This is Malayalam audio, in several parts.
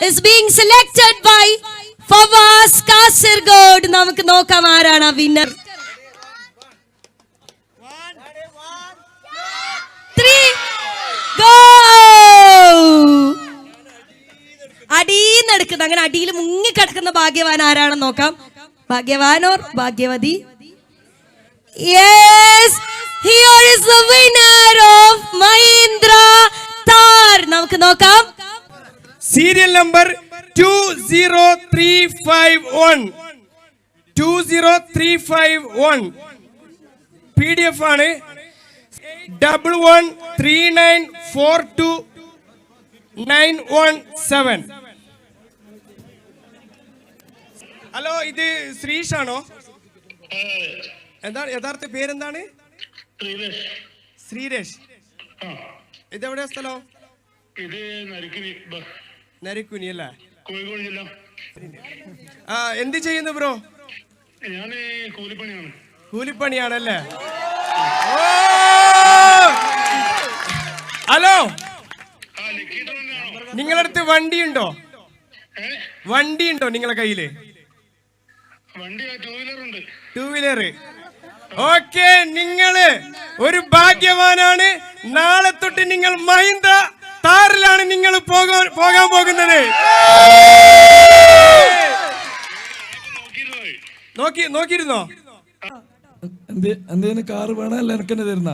is being selected by Fawaz Kasargod. നമുക്ക് നോക്കാം ആരാണ് വിന്നർ. 3 go. അടിയെടുക്കുന്ന അങ്ങനെ അടിയിൽ മുങ്ങി കിടക്കുന്ന ഭാഗ്യവാൻ ആരാണെന്ന് നോക്കാം. ഭാഗ്യവാൻ or Bhagyavathi? Yes, here is the winner of Mahindra Thar. നമുക്ക് നോക്കാം. സീരിയൽ നമ്പർ 20351 20351 PDF ആണ് 113942 ഹലോ, ഇത് ശ്രീഷ് ആണോ? എന്താണ് യഥാർത്ഥ പേരെന്താണ്? ശ്രീരേഷ്. ഇതെവിടെയാ സ്ഥലം? ഇത് നരിക്കുനി അല്ലേ? കോഴിക്കോട് ജില്ല. എന്ത് ചെയ്യുന്നു ബ്രോ? ഞാന് കൂലിപ്പണിയാണ്. കൂലിപ്പണിയാണല്ലേ? ഹലോ, നിങ്ങളടുത്ത് വണ്ടിയുണ്ടോ? വണ്ടിയുണ്ടോ നിങ്ങളെ കയ്യില്? വണ്ടി ടൂ വീലർ ഉണ്ട്. Two wheeler. ഓക്കെ, നിങ്ങള് ഒരു ഭാഗ്യവാനാണ്. നാളെ തൊട്ട് നിങ്ങൾ മഹീന്ദ്ര താറിലാണ് നിങ്ങൾ പോകാൻ പോകുന്നത്. നോക്കിയിരുന്നോ? എന്തേലും കാറ് വേണം അല്ല എനിക്ക് തന്നെ തരുന്ന?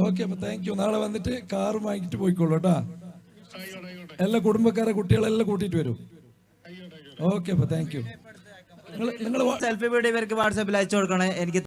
ഓക്കെ, അപ്പൊ താങ്ക് യു. നാളെ വന്നിട്ട് കാറ് വാങ്ങിട്ട് പോയിക്കോളൂ കേട്ടാ. എല്ലാ കുടുംബക്കാരെ കുട്ടികളെല്ലാം കൂട്ടിയിട്ട് വരും. ഓക്കെ, അപ്പൊ താങ്ക് യു. നിങ്ങൾ സെൽഫി വീഡിയോ ഇവർക്ക് വാട്സാപ്പിൽ അയച്ചു കൊടുക്കണേ. എനിക്ക്